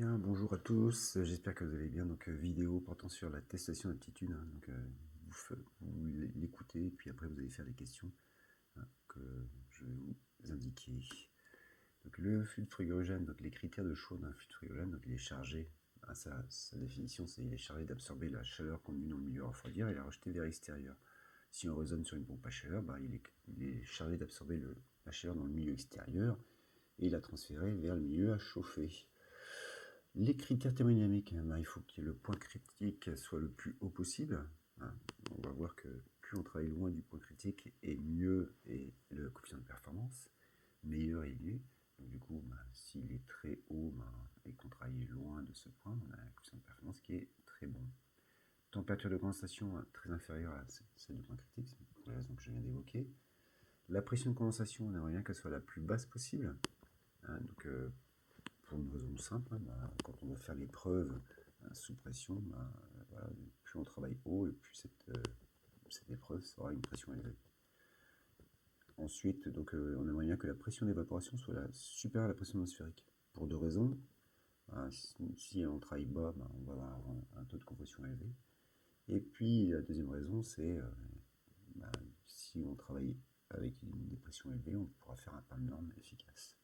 Bien, bonjour à tous, j'espère que vous allez bien. Donc, vidéo portant sur la testation d'aptitude, hein. Donc, vous l'écoutez, et puis après vous allez faire des questions, hein, que je vais vous indiquer. Donc, le fluide frigorigène, donc les critères de choix d'un fluide frigorigène, donc il est chargé, sa définition c'est il est chargé d'absorber la chaleur contenue dans le milieu à refroidir et la rejeter vers l'extérieur. Si on raisonne sur une pompe à chaleur, il est chargé d'absorber la chaleur dans le milieu extérieur et la transférer vers le milieu à chauffer. Les critères thermodynamiques, il faut que le point critique soit le plus haut possible. On va voir que plus on travaille loin du point critique, et mieux est le coefficient de performance, meilleur il est. Donc du coup, s'il est très haut et qu'on travaille loin de ce point, on a un coefficient de performance qui est très bon. Température de condensation très inférieure à celle du point critique, pour les raisons que je viens d'évoquer. La pression de condensation, on aimerait bien qu'elle soit la plus basse possible. Pour une raison simple, quand on va faire l'épreuve sous pression, voilà, plus on travaille haut, et plus cette épreuve sera une pression élevée. Ensuite, on aimerait bien que la pression d'évaporation soit supérieure à la pression atmosphérique. Pour deux raisons. Si on travaille bas, on va avoir un taux de compression élevé. Et puis la deuxième raison, c'est si on travaille avec des pressions élevées, on pourra faire un pain de norme efficace.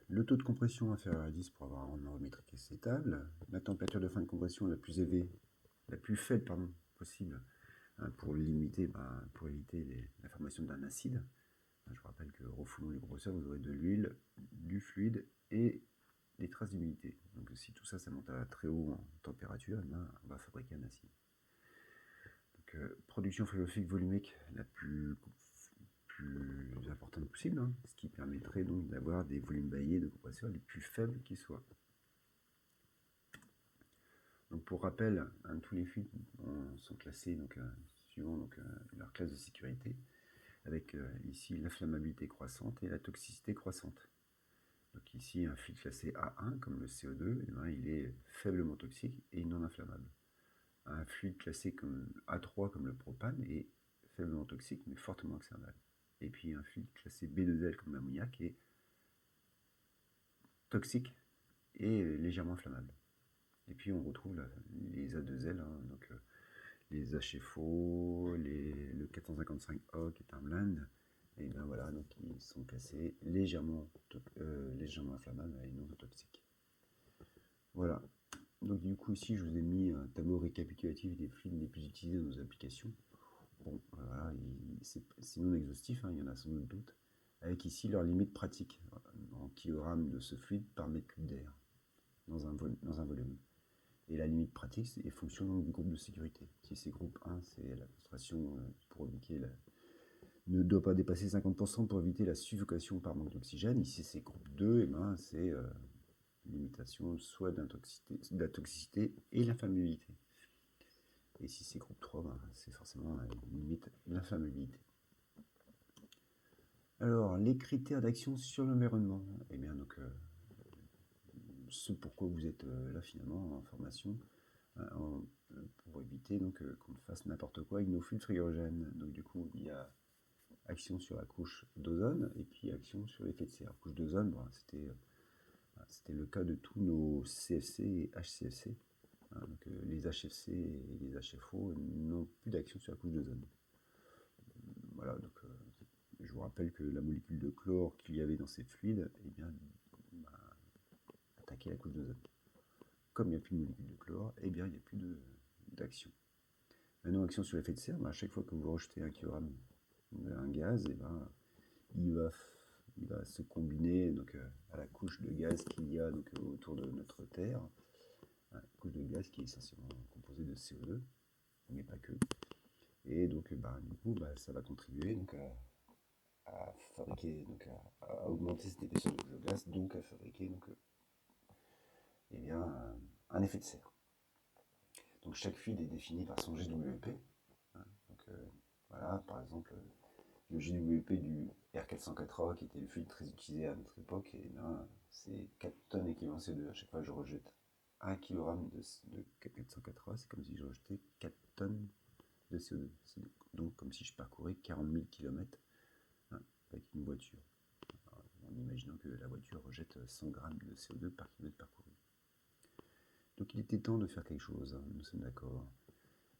Le taux de compression inférieur à 10 pour avoir un rendement métrique acceptable. La température de fin de compression la plus faible possible, pour éviter la formation d'un acide. Je vous rappelle que refoulant les compresseurs, vous aurez de l'huile, du fluide et des traces d'humidité. Donc si tout ça, ça monte à très haut en température, on va fabriquer un acide. Donc, production phréologique volumique la plus importante possible, ce qui permettrait donc d'avoir des volumes baillés de compresseurs les plus faibles qui soient. Donc pour rappel, tous les fluides sont classés suivant leur classe de sécurité, avec ici l'inflammabilité croissante et la toxicité croissante. Donc ici un fluide classé A1 comme le CO2, il est faiblement toxique et non inflammable. Un fluide classé comme A3 comme le propane est faiblement toxique mais fortement oxydable. Et puis un fluide classé B2L comme l'ammoniac est toxique et légèrement inflammable. Et puis on retrouve les A2L, les HFO, le 455O qui est un blend, et bien voilà, donc ils sont classés légèrement inflammables et non toxiques. Voilà. Donc du coup ici je vous ai mis un tableau récapitulatif des fluides les plus utilisés dans nos applications. Bon, voilà, c'est non exhaustif, il y en a sans doute d'autres, avec ici leur limite pratique en kilogrammes de ce fluide par mètre cube d'air dans un volume. Et la limite pratique est fonction donc du groupe de sécurité. Si c'est groupe 1, c'est la concentration pour éviter ne doit pas dépasser 50% pour éviter la suffocation par manque d'oxygène. Ici c'est groupe 2, c'est limitation soit de la toxicité et l'inflammabilité. Et si c'est groupe 3, c'est forcément limite l'inflammabilité. Alors, les critères d'action sur l'environnement. Eh bien, ce pourquoi vous êtes là finalement en formation, pour éviter qu'on fasse n'importe quoi avec nos fluides frigorigènes. Donc du coup, il y a action sur la couche d'ozone et puis action sur l'effet de serre. Couche d'ozone, c'était le cas de tous nos CFC et HCFC. Les HFC et les HFO n'ont plus d'action sur la couche d'ozone. Voilà, je vous rappelle que la molécule de chlore qu'il y avait dans ces fluides, attaquait la couche d'ozone. Comme il n'y a plus de molécule de chlore, il n'y a plus d'action. Maintenant, action sur l'effet de serre, à chaque fois que vous rejetez 1 kg d'un gaz, il va se combiner à la couche de gaz qu'il y a autour de notre Terre, une couche de gaz qui est essentiellement composée de CO2, mais pas que. Et du coup, ça va contribuer à fabriquer, à augmenter cette épaisseur de gaz, donc à fabriquer un effet de serre. Donc chaque fluide est défini par son GWP. Voilà, par exemple, le GWP du R404A, qui était le fluide très utilisé à notre époque, c'est 4 tonnes équivalent CO2. À chaque fois que je rejette 1 kg de R404A, c'est comme si je rejetais 4 tonnes de CO2. C'est donc comme si je parcourais 40 000 km avec une voiture. en imaginant que la voiture rejette 100 grammes de CO2 par kilomètre parcouru. Donc il était temps de faire quelque chose, hein, nous sommes d'accord.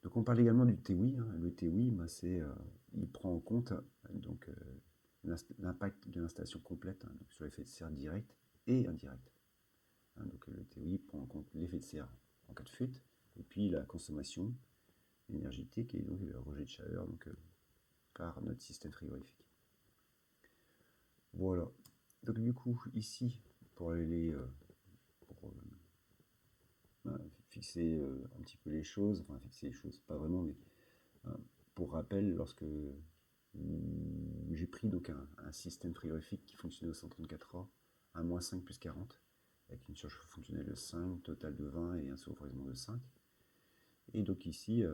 Donc on parle également du TWI. Hein. Le TWI, il prend en compte donc l'impact de l'installation complète, hein, donc sur l'effet de serre direct et indirect. Hein, donc le TWI prend en compte l'effet de serre en cas de fuite, et puis la consommation énergétique et donc le rejet de chaleur donc, par notre système frigorifique. Voilà. Donc du coup, ici, pour aller fixer un petit peu les choses, enfin fixer les choses, pas vraiment, mais pour rappel, lorsque j'ai pris donc un système frigorifique qui fonctionnait au 134A à -5 plus 40, avec une surchauffe fonctionnelle de 5, total de 20 et un refroidissement de 5. Et donc ici,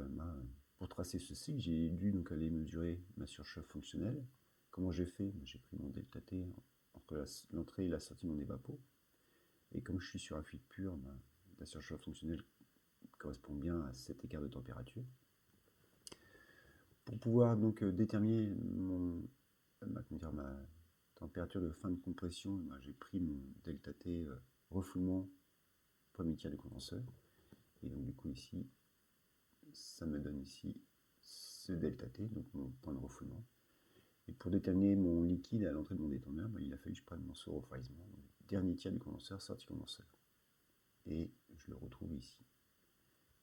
pour tracer ce cycle, j'ai dû donc aller mesurer ma surchauffe fonctionnelle. Comment j'ai fait? J'ai pris mon delta T entre l'entrée et la sortie de mon évapo. Et comme je suis sur un fluide pur, la surchauffe fonctionnelle correspond bien à cet écart de température. Pour pouvoir donc déterminer ma température de fin de compression, j'ai pris mon delta T refoulement premier tiers du condenseur. Et donc du coup ici, ça me donne ici ce delta T, donc mon point de refoulement. Et pour déterminer mon liquide à l'entrée de mon détendeur, il a fallu que je prenne mon refroidissement, dernier tiers du condenseur, sortie condenseur. Et je le retrouve ici.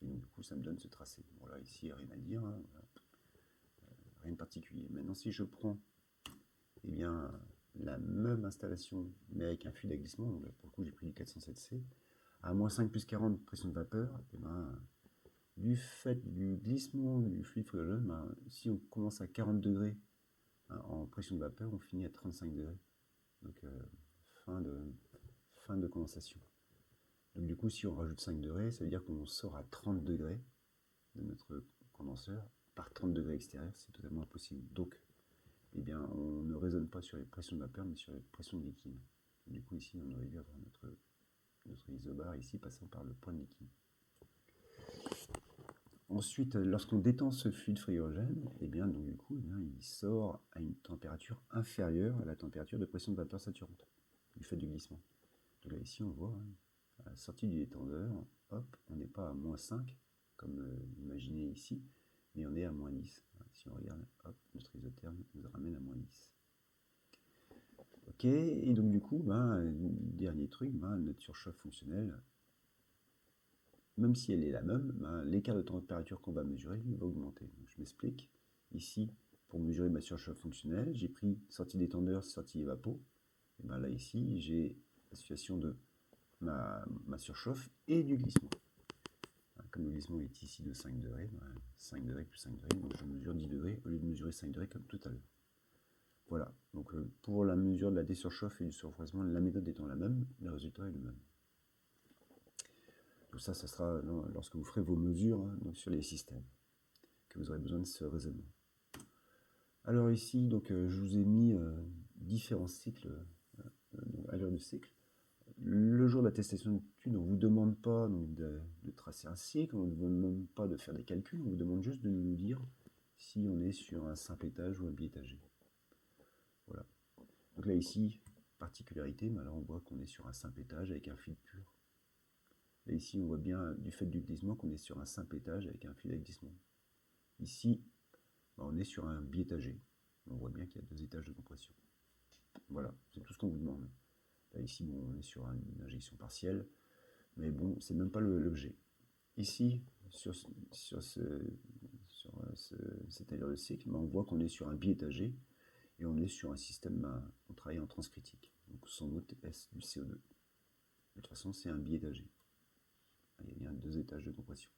Et donc du coup, ça me donne ce tracé. Voilà, ici, rien à dire, hein, rien de particulier. Maintenant, si je prends la même installation, mais avec un fluide à glissement, donc pour le coup, j'ai pris du 407C, à -5 plus 40 pression de vapeur, du fait du glissement du fluide frigorigène, si on commence à 40 degrés en pression de vapeur, on finit à 35 degrés. Donc fin de condensation. Donc du coup, si on rajoute 5 degrés, ça veut dire qu'on sort à 30 degrés de notre condenseur par 30 degrés extérieurs, c'est totalement impossible. Donc, on ne raisonne pas sur les pressions de vapeur, mais sur les pressions de liquide. Et du coup, ici, on aurait dû avoir notre isobar ici passant par le point de liquide. Ensuite, lorsqu'on détend ce fluide frigorigène, donc du coup, il sort à une température inférieure à la température de pression de vapeur saturante, du fait du glissement. Donc là, ici, on voit, à la sortie du détendeur, hop, on n'est pas à -5, comme imaginé ici, mais on est à -10. Si on regarde, hop, notre isotherme nous ramène à -10. Ok, et donc du coup, dernier truc, notre surchauffe fonctionnelle, même si elle est la même, l'écart de température qu'on va mesurer va augmenter. Donc, je m'explique. Ici, pour mesurer ma surchauffe fonctionnelle, j'ai pris sortie détendeur, sortie évapo. Et là, ici, j'ai la situation de ma surchauffe et du glissement. Comme le glissement est ici de 5 degrés, 5 degrés plus 5 degrés, donc je mesure 10 degrés au lieu de mesurer 5 degrés comme tout à l'heure. Voilà, donc pour la mesure de la désurchauffe et du surfroidissement, la méthode étant la même, le résultat est le même. Tout ça, ça sera lorsque vous ferez vos mesures donc sur les systèmes, que vous aurez besoin de ce raisonnement. Alors ici, donc, je vous ai mis différents cycles à l'heure du cycle. Le jour de l'attestation d'études, on ne vous demande pas donc, de tracer un cycle, on ne vous demande pas de faire des calculs, on vous demande juste de nous dire si on est sur un simple étage ou un biétagé. Voilà. Donc là ici, particularité, alors on voit qu'on est sur un simple étage avec un fil pur. Là ici, on voit bien du fait du glissement qu'on est sur un simple étage avec un fil à glissement. Ici, on est sur un biétagé. On voit bien qu'il y a 2 étages de compression. Voilà, c'est tout ce qu'on vous demande. Là, ici, on est sur une injection partielle, mais bon, c'est même pas l'objet. Ici, sur cette allure de cycle, on voit qu'on est sur un biétagé et on est sur un système, on travaille en transcritique, donc sans doute S du CO2. De toute façon, c'est un biétagé. Il y a bien 2 étages de compression.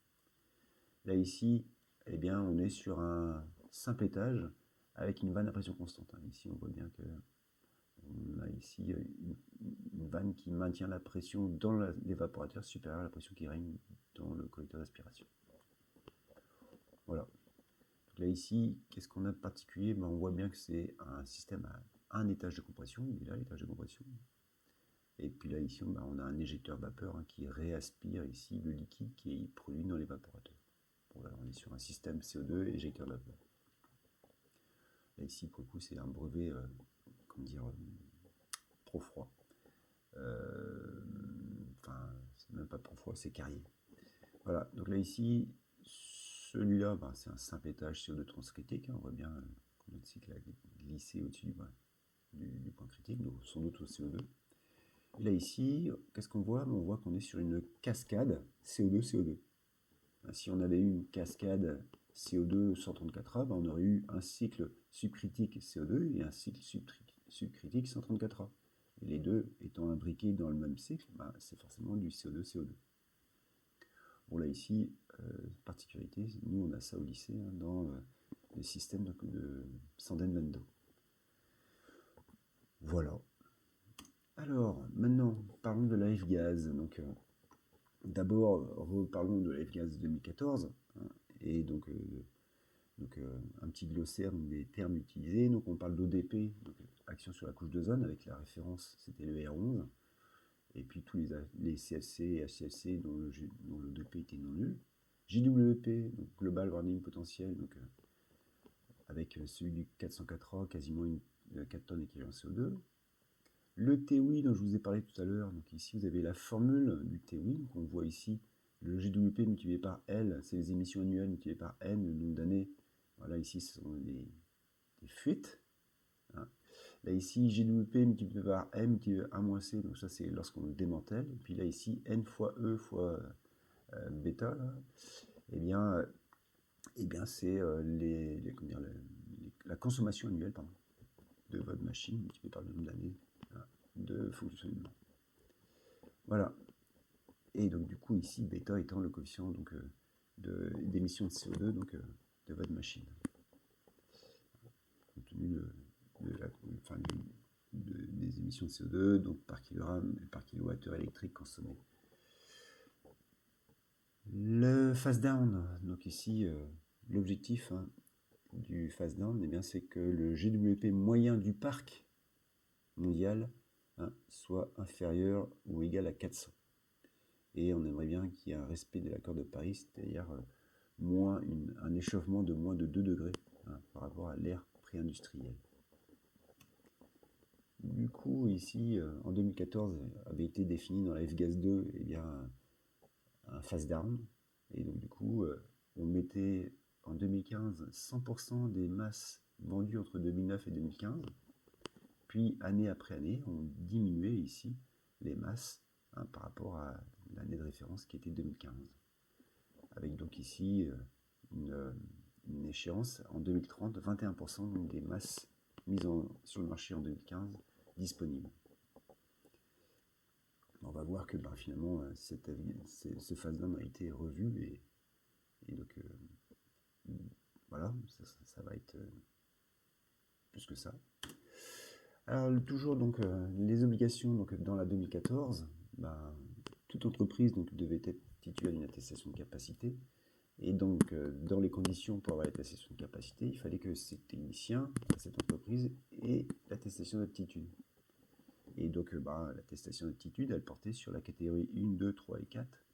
Là, ici, on est sur un simple étage avec une vanne à pression constante. Ici, on voit bien que on a ici une vanne qui maintient la pression dans l'évaporateur supérieure à la pression qui règne dans le collecteur d'aspiration. Voilà. Donc là ici, qu'est-ce qu'on a de particulier? On voit bien que c'est un système à un étage de compression. Il est là, l'étage de compression. Et puis là ici, on a un éjecteur vapeur qui réaspire ici le liquide qui est produit dans l'évaporateur. Voilà, on est sur un système CO2 éjecteur vapeur. Là ici, pour le coup, c'est un brevet, trop froid. Enfin, c'est même pas trop froid, c'est carrier. Voilà, donc là ici, celui-là, ben, c'est un simple étage CO2 transcritique. On voit bien que notre cycle a glissé au-dessus du point critique, donc sans doute au CO2. Et là ici, qu'est-ce qu'on voit? On voit qu'on est sur une cascade CO2-CO2. Si on avait eu une cascade CO2 134A, ben on aurait eu un cycle subcritique CO2 et un cycle subcritique 134A. Et les deux étant imbriqués dans le même cycle, ben c'est forcément du CO2-CO2. Bon là ici, particularité, nous on a ça au lycée hein, dans les systèmes de Sanden-Mendo. Voilà. Alors, maintenant, parlons de la F-gaz. Donc, d'abord, reparlons de la F-gaz 2014. Hein, et donc, un petit glossaire des termes utilisés. Donc, on parle d'ODP, donc action sur la couche d'ozone, avec la référence, c'était le R11. Et puis, tous les CFC et HCFC dont l'ODP était non nul. JWP, donc Global Warming Potentiel, donc, avec celui du 404A, quasiment 4 tonnes équivalent CO2. Le TOI dont je vous ai parlé tout à l'heure, donc ici vous avez la formule du TOI, qu'on voit ici, le GWP multiplié par L, c'est les émissions annuelles multipliées par N, le nombre d'années. Voilà, ici ce sont des fuites. Hein. Là ici, GWP multiplié par M multiplié par A-C, donc ça c'est lorsqu'on le démantèle. Et puis là ici, N fois E fois bêta, là, eh bien c'est la consommation annuelle de votre machine multipliée par le nombre d'années de fonctionnement. Voilà. Et donc du coup ici, bêta étant le coefficient d'émission de CO2 de votre machine. Compte tenu des émissions de CO2 donc par kilogramme et par kilowattheure électrique consommé. Le phase down, donc ici l'objectif du phase down, eh bien, c'est que le GWP moyen du parc mondial soit inférieur ou égal à 400. Et on aimerait bien qu'il y ait un respect de l'accord de Paris, c'est-à-dire un échauffement de moins de 2 degrés par rapport à l'ère pré-industrielle. Du coup, ici, en 2014, avait été défini dans la F-gaz 2 eh bien, un phase down. Et donc, du coup, on mettait en 2015 100% des masses vendues entre 2009 et 2015. Puis, année après année, on diminuait ici les masses par rapport à l'année de référence qui était 2015. Avec donc ici une échéance en 2030, 21% des masses mises sur le marché en 2015 disponibles. On va voir que finalement ce phase down a été revu et donc voilà, ça va être plus que ça. Alors toujours donc les obligations donc dans la 2014, toute entreprise devait être titulaire d'une attestation de capacité. Et donc, dans les conditions pour avoir l'attestation de capacité, il fallait que ces techniciens, cette entreprise, aient l'attestation d'aptitude. Et donc, l'attestation d'aptitude, elle portait sur la catégorie 1, 2, 3 et 4.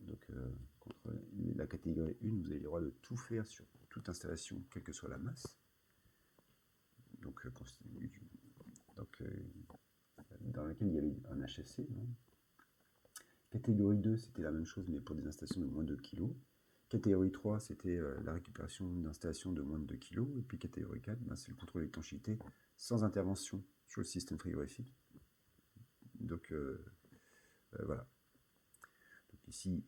Donc, contre la catégorie 1, vous avez le droit de tout faire sur toute installation, quelle que soit la masse. Donc, dans laquelle il y avait un HFC. Catégorie 2, c'était la même chose, mais pour des installations de moins de 2 kg. Catégorie 3, c'était la récupération d'installations de moins de 2 kg. Et puis catégorie 4, c'est le contrôle d'étanchéité sans intervention sur le système frigorifique. Donc voilà. Donc ici,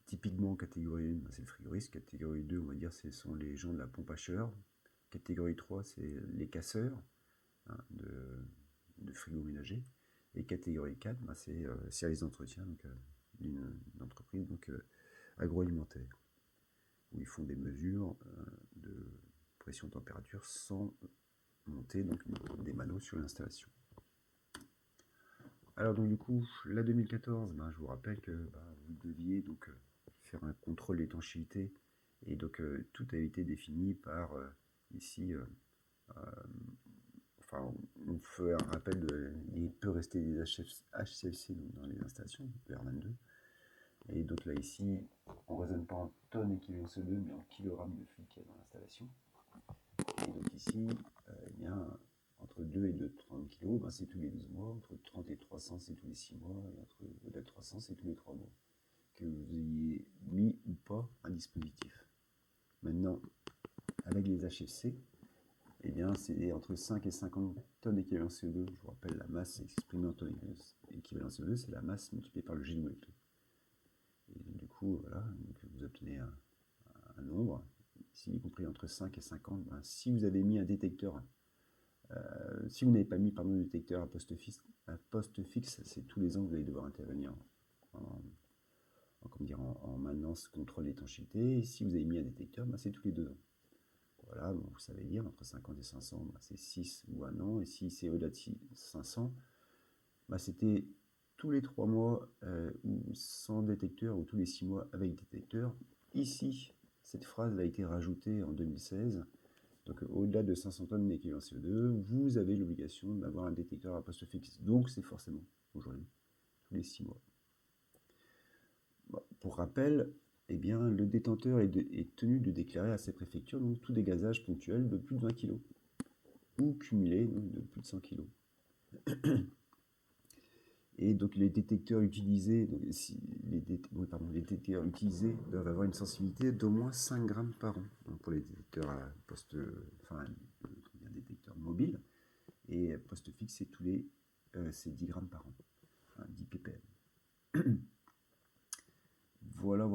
typiquement, catégorie 1, c'est le frigoriste. Catégorie 2, on va dire, ce sont les gens de la pompe à chaleur. Catégorie 3, c'est les casseurs de frigo ménager. Et catégorie 4, c'est service d'entretien d'une entreprise agroalimentaire, où ils font des mesures de pression-température sans monter des manos sur l'installation. Alors donc du coup, la 2014, je vous rappelle que vous deviez faire un contrôle d'étanchéité et donc tout a été défini par ici. On fait un rappel il peut rester des HCFC dans les installations, PR22. Et donc là ici, on ne raisonne pas en tonnes équivalent CO2, mais en kilogrammes de fluide qu'il y a dans l'installation. Et donc ici, entre 2 et 2,30 kg, ben, c'est tous les 12 mois. Entre 30 et 300, c'est tous les 6 mois. Et entre au-delà de 300, c'est tous les 3 mois. Que vous ayez mis ou pas un dispositif. Maintenant, avec les HFC, eh bien, c'est entre 5 et 50 tonnes d'équivalent CO2. Je vous rappelle, la masse exprimée en tonnes équivalent CO2, c'est la masse multipliée par le G de molécule. Et donc, du coup, voilà, donc vous obtenez un nombre, ici y compris entre 5 et 50. Ben, si vous avez mis un détecteur, si vous n'avez pas mis pardon, de détecteur à poste fixe, c'est tous les ans que vous allez devoir intervenir en maintenance, contrôle d'étanchéité. Et si vous avez mis un détecteur, ben, c'est tous les 2 ans. Voilà, bon, vous savez lire, entre 50 et 500, ben, c'est 6 ou 1 an. Et si c'est au-delà de 500, ben, c'était tous les 3 mois ou sans détecteur, ou tous les 6 mois avec détecteur. Ici, cette phrase a été rajoutée en 2016. Donc au-delà de 500 tonnes d'équivalent CO2, vous avez l'obligation d'avoir un détecteur à poste fixe. Donc c'est forcément aujourd'hui, tous les 6 mois. Bon, pour rappel, eh bien, le détenteur est tenu de déclarer à ses préfectures donc, tout dégazage ponctuel de plus de 20 kg ou cumulé donc, de plus de 100 kg. Et donc les détecteurs utilisés, les détecteurs utilisés doivent avoir une sensibilité d'au moins 5 grammes par an. Donc pour les détecteurs à poste, détecteurs mobiles, et poste fixe, c'est 10 grammes par an, 10 ppm. Voilà.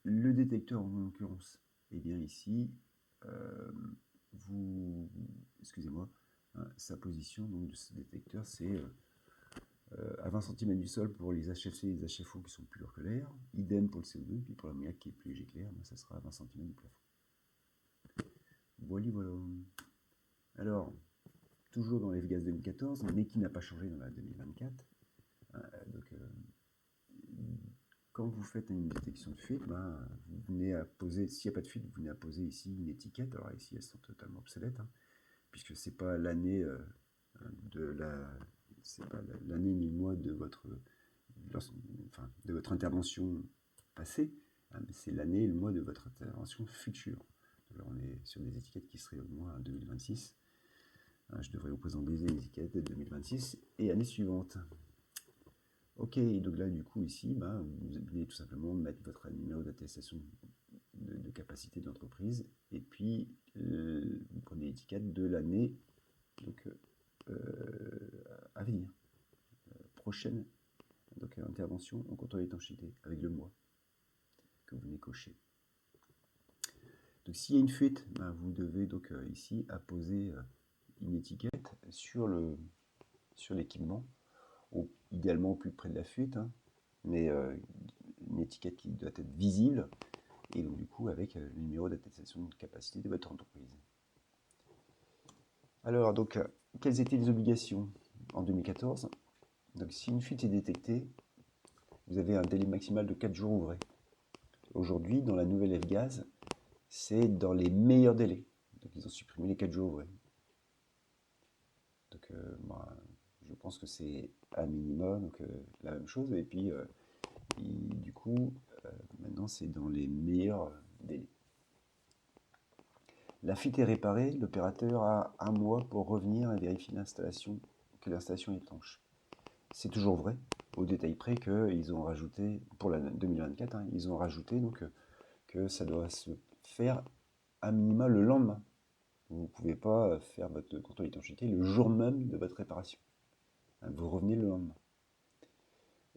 Le détecteur en l'occurrence, eh bien ici, excusez-moi, sa position donc, de ce détecteur, c'est à 20 cm du sol pour les HFC et les HFO qui sont plus lourds que l'air, idem pour le CO2, puis pour l'ammoniac qui est plus léger que l'air, ça sera à 20 cm du plafond. Voilà. Alors, toujours dans l'FGAS 2014, mais qui n'a pas changé dans la 2024. Quand vous faites une détection de fuite, vous venez à poser, s'il n'y a pas de fuite, vous venez à poser ici une étiquette. Alors ici, elles sont totalement obsolètes, puisque c'est pas l'année l'année ni le mois de votre intervention passée, mais c'est l'année et le mois de votre intervention future. Alors on est sur des étiquettes qui seraient au moins 2026. Je devrais vous présenter des étiquettes de 2026 et année suivante. Ok, donc là, du coup, ici, vous venez tout simplement mettre votre numéro d'attestation de capacité d'entreprise et puis vous prenez l'étiquette de l'année à venir, prochaine intervention en contrôle d'étanchéité avec le mois que vous venez cocher. Donc s'il y a une fuite, vous devez donc ici apposer une étiquette sur l'équipement, idéalement au plus près de la fuite, mais une étiquette qui doit être visible, et donc du coup avec le numéro d'attestation de capacité de votre entreprise. Alors, donc, quelles étaient les obligations en 2014? Donc, si une fuite est détectée, vous avez un délai maximal de 4 jours ouvrés. Aujourd'hui, dans la nouvelle FGAS, c'est dans les meilleurs délais. Donc, ils ont supprimé les 4 jours ouvrés. Donc, je pense que c'est à minima donc, la même chose. Et puis, du coup, maintenant, c'est dans les meilleurs délais. La fuite est réparée, l'opérateur a 1 mois pour revenir et vérifier que l'installation est étanche. C'est toujours vrai, au détail près qu'ils ont rajouté, pour la 2024, ils ont rajouté donc, que ça doit se faire à minima le lendemain. Vous ne pouvez pas faire votre contrôle d'étanchéité le jour même de votre réparation. Vous revenez le lendemain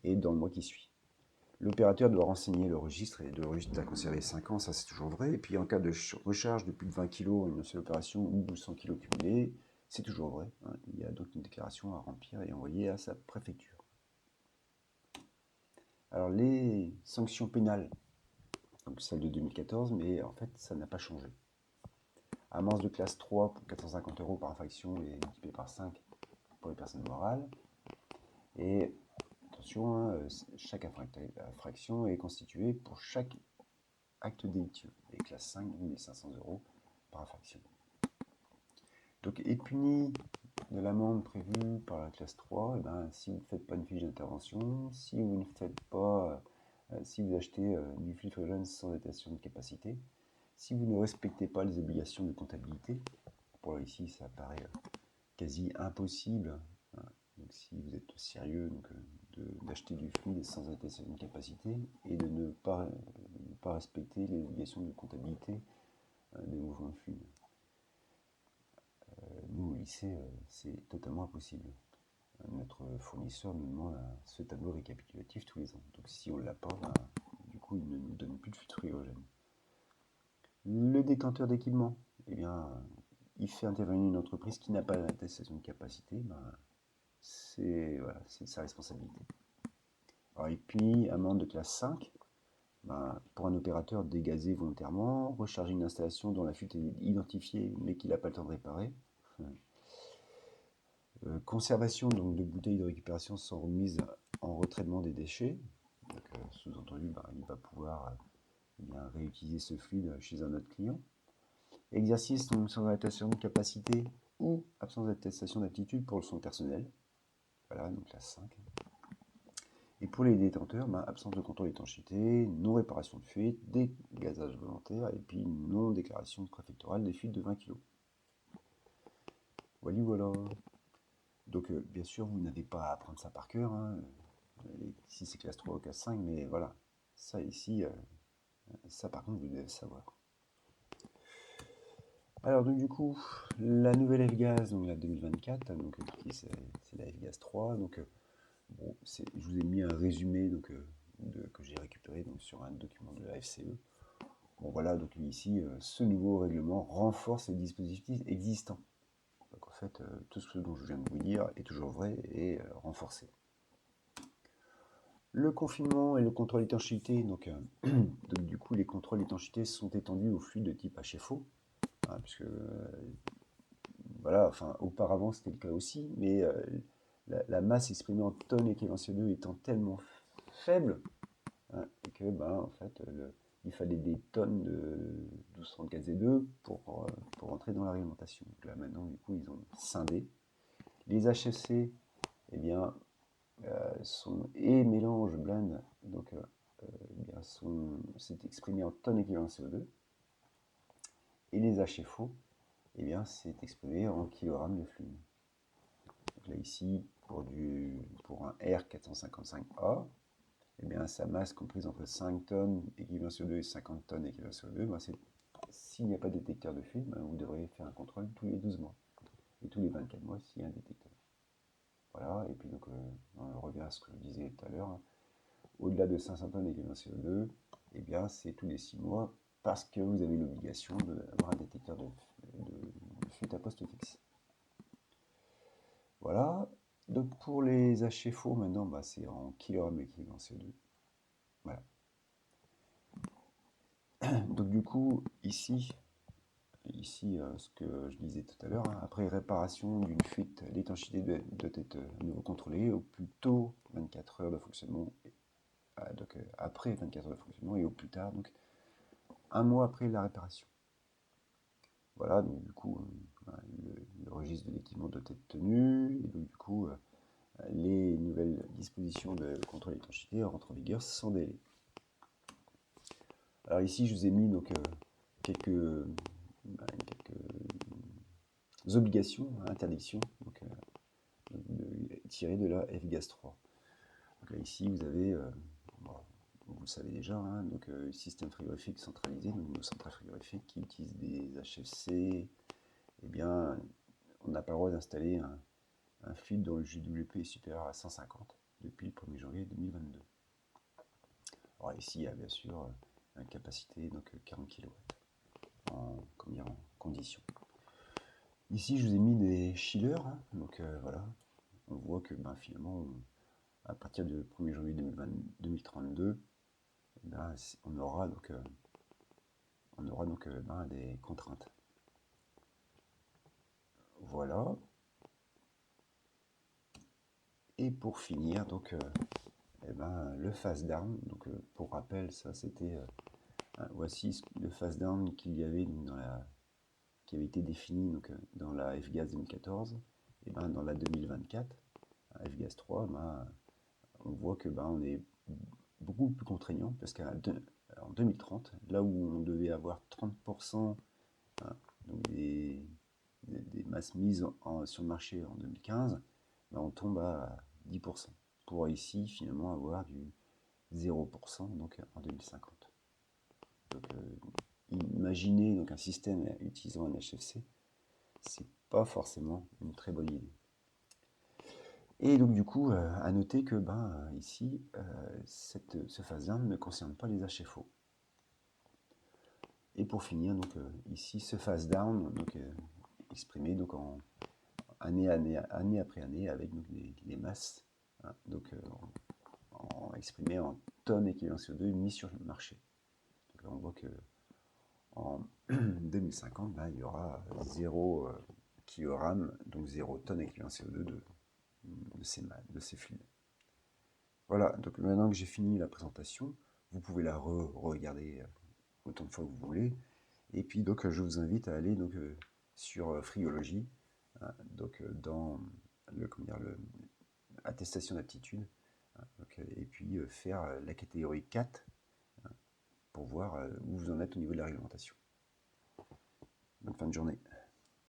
et dans le mois qui suit. L'opérateur doit renseigner le registre, et le registre a conservé 5 ans, ça c'est toujours vrai. Et puis en cas de recharge de plus de 20 kg en une seule opération ou 100 kg cumulés, c'est toujours vrai. Il y a donc une déclaration à remplir et envoyer à sa préfecture. Alors les sanctions pénales, donc celles de 2014, mais en fait ça n'a pas changé. Amende de classe 3 pour 450 € par infraction et multiplié par 5 pour les personnes morales. Et attention, chaque infraction est constituée pour chaque acte délictueux. Et classe 5, donc les 500 € par infraction. Donc est puni de l'amende prévue par la classe 3, si vous ne faites pas une fiche d'intervention, si vous ne faites pas, si vous achetez du filtre jeune sans attestation de capacité, si vous ne respectez pas les obligations de comptabilité, pour ici, ça paraît quasi impossible. Hein. Donc si vous êtes sérieux, d'acheter du fluide sans attestation de capacité et de ne pas respecter les obligations de comptabilité des mouvements de fluide. Nous, au lycée, c'est totalement impossible. Notre fournisseur nous demande ce tableau récapitulatif tous les ans. Donc si on ne l'a pas, du coup, il ne nous donne plus de fluide frigorigène. Le détenteur d'équipement, eh bien, il fait intervenir une entreprise qui n'a pas d'attestation de capacité, c'est voilà, sa responsabilité. Alors, et puis, amende de classe 5, pour un opérateur dégazé volontairement, recharger une installation dont la fuite est identifiée mais qu'il n'a pas le temps de réparer. Conservation donc, de bouteilles de récupération sans remise en retraitement des déchets. Sous-entendu, il va pouvoir réutiliser ce fluide chez un autre client. Exercice donc, sans attestation de capacité ou absence d'attestation d'aptitude pour son personnel. Voilà, donc classe 5. Et pour les détenteurs, absence de contrôle d'étanchéité, non-réparation de fuite, dégazage volontaire et puis non-déclaration préfectorale des fuites de 20 kg. Voilà. Donc bien sûr, vous n'avez pas à apprendre ça par cœur. Hein. Ici, c'est classe 3 ou classe 5, mais voilà. Ça ici, ça par contre, vous devez savoir. Alors donc du coup, la nouvelle F-Gaz, donc la 2024, donc c'est la F-Gaz 3. Donc bon, je vous ai mis un résumé que j'ai récupéré sur un document de la FCE. Bon voilà, donc ici, ce nouveau règlement renforce les dispositifs existants. Donc en fait, tout ce dont je viens de vous dire est toujours vrai et renforcé. Le confinement et le contrôle d'étanchéité, donc du coup, les contrôles d'étanchéité sont étendus aux fluides de type HFO, hein, puisque voilà, enfin, auparavant c'était le cas aussi, mais la masse exprimée en tonnes équivalent CO2 étant tellement faible, hein, que en fait, il fallait des tonnes de 1234Z2 pour entrer dans la réglementation. Donc là maintenant, du coup, ils ont scindé. Les HFC, eh bien, et mélange blend, donc c'est exprimé en tonnes équivalent CO2. Et les HFO, eh bien, c'est exprimé en kilogrammes de fluide. Donc là ici, pour un R455A, eh bien, sa masse comprise entre 5 tonnes équivalent CO2 et 50 tonnes équivalent CO2, s'il n'y a pas de détecteur de fuite, vous devrez faire un contrôle tous les 12 mois. Et tous les 24 mois s'il y a un détecteur. Voilà, et puis donc on revient à ce que je disais tout à l'heure. Hein. Au-delà de 500 tonnes équivalent CO2, eh bien c'est tous les 6 mois parce que vous avez l'obligation d'avoir un détecteur de fuite à poste fixe. Voilà. Donc pour les HFO, maintenant, c'est en kilogrammes équivalent CO2. Voilà. Donc du coup, ici ce que je disais tout à l'heure, hein, après réparation d'une fuite, l'étanchéité doit être à nouveau contrôlée au plus tôt 24 heures de fonctionnement, donc après 24 heures de fonctionnement et au plus tard, donc un mois après la réparation. Voilà, donc du coup, le registre de l'équipement doit être tenu, et donc du coup, les nouvelles dispositions de contrôle d'étanchéité rentrent en vigueur sans délai. Alors ici, je vous ai mis donc quelques obligations, interdictions, tirées de la F-Gaz 3. Donc là, ici, vous avez, vous le savez déjà, hein, donc système frigorifique centralisé, donc nos centrales frigorifiques qui utilisent des HFC, eh bien, on n'a pas le droit d'installer un fluide dont le GWP est supérieur à 150 depuis le 1er janvier 2022. Alors ici, il y a bien sûr une capacité, donc 40 kW en condition. Ici, je vous ai mis des chillers, hein, donc voilà, on voit que finalement, à partir du 1er janvier 2032, on aura donc des contraintes. Voilà. Et pour finir, donc, le phase down. Donc, pour rappel, ça c'était voici le phase down qu'il y avait qui avait été défini donc, dans la F-Gaz 2014. Et dans la 2024, F-Gaz 3, on voit que on est beaucoup plus contraignant parce qu'en 2030, là où on devait avoir 30% donc des des masses mises sur le marché en 2015, ben, on tombe à 10%, pour ici finalement avoir du 0% donc en 2050. Donc, imaginez donc un système utilisant un HFC, c'est pas forcément une très bonne idée. Et donc du coup, à noter que ici, ce phase 1 ne concerne pas les HFO. Et pour finir, donc ici, ce phase down, donc exprimé donc en année après année avec donc, les masses, hein, donc exprimées en tonnes équivalent CO2 mis sur le marché. Donc là, on voit que en 2050, il y aura 0 kg, donc 0 tonnes équivalent CO2 de ces fluides. Voilà, donc maintenant que j'ai fini la présentation, vous pouvez la regarder autant de fois que vous voulez. Et puis donc je vous invite à aller donc sur Frigology, hein, donc dans le attestation d'aptitude, hein, et puis faire la catégorie 4, hein, pour voir où vous en êtes au niveau de la réglementation. Bonne fin de journée.